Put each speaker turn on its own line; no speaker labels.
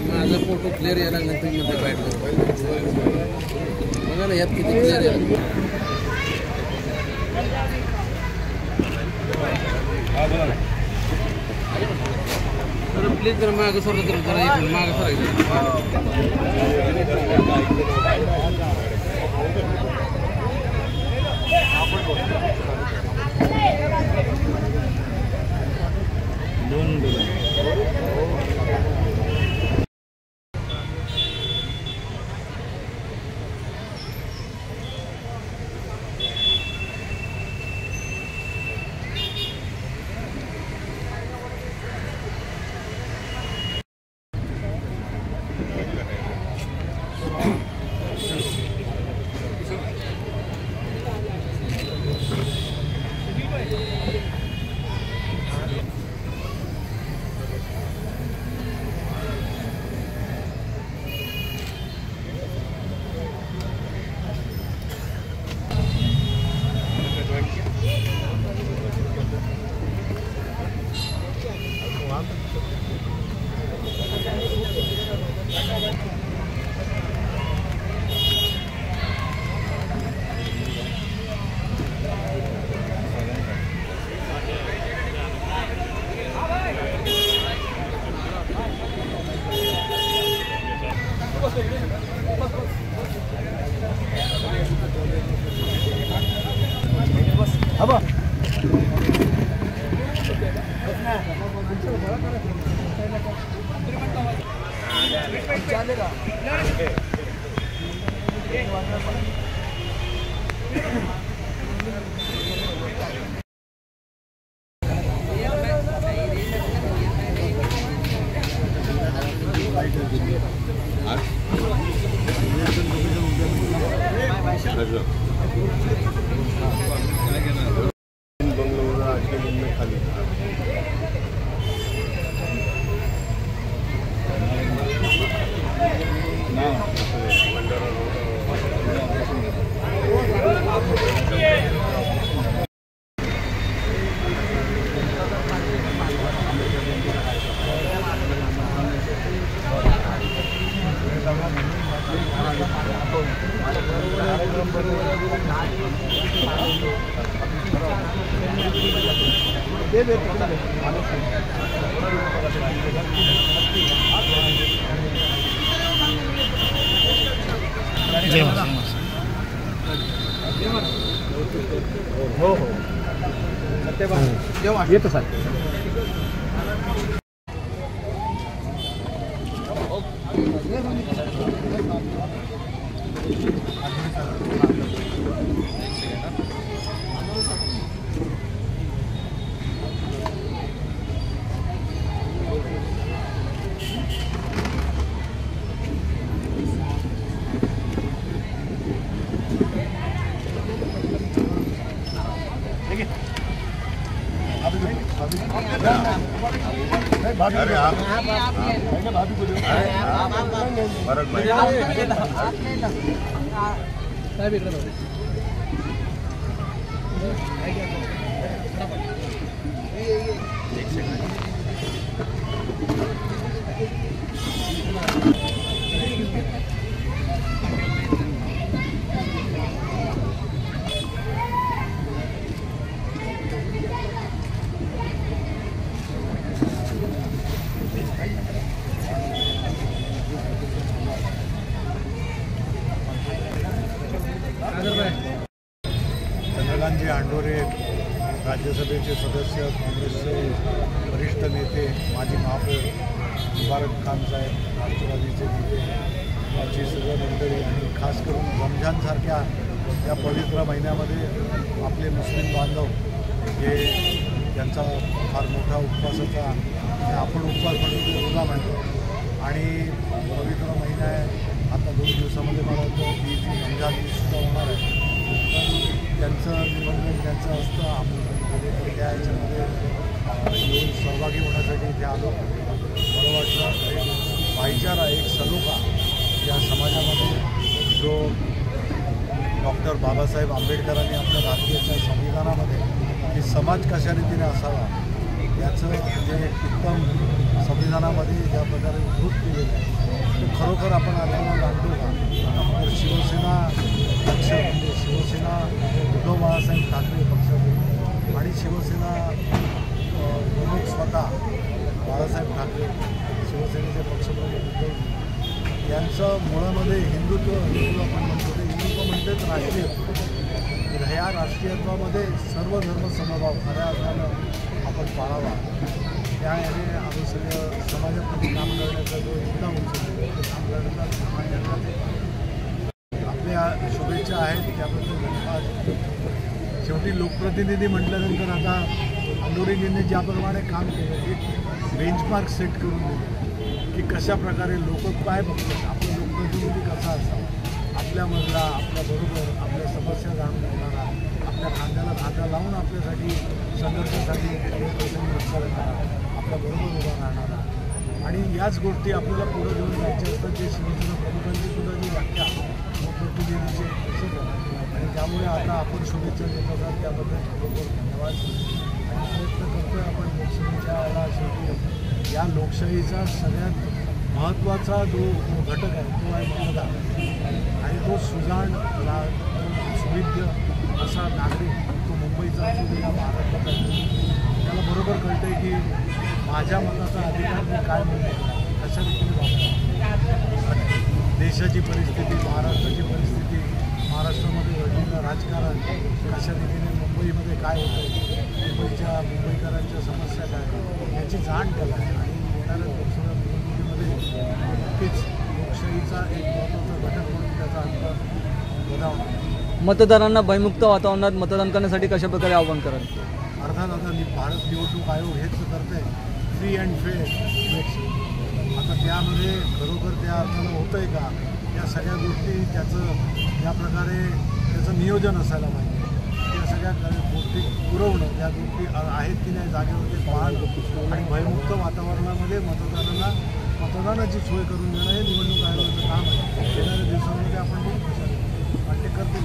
माझा photo clear यायला लागला तुम्ही मध्ये बाईट बघा ना यात किती क्लिअर यायला. तर प्लीज जरा मागं सरक जरा मागं
अब चलेगा हो हो जेव्हा येतो सर अरे आप भाभी को दो भरत भाई चंद्रकांतजी आंडोरे राज्यसभेचे सदस्य, काँग्रेसचे वरिष्ठ नेते, माजी महापौर मुबारक खान साहेब, राष्ट्रवादीचे नेते, याची सर्व मंडळी आणि खास करून रमजानसारख्या या पवित्र महिन्यामध्ये आपले मुस्लिम बांधव हे त्यांचा फार मोठा उपवासाचा आपण उपवास म्हणतो रोजा म्हणतो आणि पवित्र महिना आहे. आता 2 दिवसामध्ये मला वाटतं ईद रमजान ईदसुद्धा होणार आहे. तर त्यांचं निमंत्रण त्यांचं असतं. आपण त्या याच्यामध्ये येऊन सहभागी होण्यासाठी इथे आलो. मला वाटलं एक भाईचारा, एक सलोखा या समाजामध्ये जो डॉक्टर बाबासाहेब आंबेडकरांनी आपल्या भारतीय संविधानामध्ये की समाज कशा रीतीने असावा याचं जे उत्तम संविधानामध्ये ज्या प्रकारे उद्धृत केलेलं आहे तो खरोखर आपण आल्याला जाणतो का? तर शिवसेना पक्ष म्हणजे शिवसेना उद्धव बाळासाहेब ठाकरे पक्ष आणि शिवसेना प्रमुख स्वतः बाळासाहेब ठाकरे शिवसेनेचे पक्षप्रमुख उद्धव यांचं मुळामध्ये हिंदुत्व आपण म्हणतो ते हिंदुत्व म्हणतेच राष्ट्रीयत्व. ह्या राष्ट्रीयत्वामध्ये सर्व धर्म समभाव खऱ्या अर्थानं आपण पाळावा. त्या याने आम्ही सगळं समाजाप्रती काम करण्याचा जो एकदा उचलतो ते काम करण्याचा समाजाला आपल्या शुभेच्छा आहेत त्याबद्दल धन्यवाद. शेवटी लोकप्रतिनिधी म्हटल्यानंतर आता अंडोरीजींनी ज्याप्रमाणे काम केलं एक बेंचमार्क सेट करून दिलं की कशा प्रकारे लोक काय बघतात आपला लोकप्रतिनिधी कसा असावा आपल्यामधला आपल्याबरोबर आपल्या समस्या जाणून घेणारा आपल्या खांद्याला खांदा लावून आपल्यासाठी संघर्षासाठी रक्षा करणारा आपल्याबरोबर उभा राहणारा आणि याच गोष्टी आपल्याला पुढे घेऊन जायचे असतात जे शिवसेना प्रमुखांची सुद्धा जी व्याख्या लोकप्रतिनिधीचे तसंच आणि त्यामुळे आता आपण शुभेच्छा देत आहोत त्याबद्दल खरोखर धन्यवाद. आणि प्रयत्न करतोय आपण लोकसभेच्या याला शेवटी या लोकशाहीचा सगळ्यात महत्त्वाचा जो घटक आहे तो आहे मतदान आणि तो सुजाण सुविद्य असा नागरिक तो मुंबईचा असू दे या महाराष्ट्राचा त्याला बरोबर कळतं आहे की माझ्या मताचा अधिकार मी काय म्हणतो कशा रीतीने वापरतो. देशाची परिस्थिती महाराष्ट्राची परिस्थिती महाराष्ट्रामध्ये घडलेलं राजकारण कशा रीतीने मुंबईमध्ये काय होतं मुंबईकरांच्या समस्या काय याची जाण त्याला आहे आणि येणाऱ्या लोकसभा निवडणुकीमध्ये नक्कीच लोकशाहीचा एक महत्त्वाचा घटक म्हणून त्याचा अंक बजावणार.
मतदारांना भयमुक्त वातावरणात मतदान करण्यासाठी कशा प्रकारे आवाहन कराल?
अर्थात आता भारत निवडणूक आयोग हेच करते फ्री अँड फेअर इलेक्शन. आता त्यामध्ये खरोखर त्या अर्थानं होतं आहे का या सगळ्या गोष्टी त्याचं या प्रकारे त्याचं नियोजन असायला पाहिजे. या सगळ्या गोष्टी पुरवणं या गोष्टी आहेत की नाही जागेवरती पाहणं आणि भयमुक्त वातावरणामध्ये मतदारांना मतदानाची सोय करून देणं हे निवडणूक आयोगाचं काम आहे. येणाऱ्या दिवसांमध्ये आपण बघू आणि ते करतील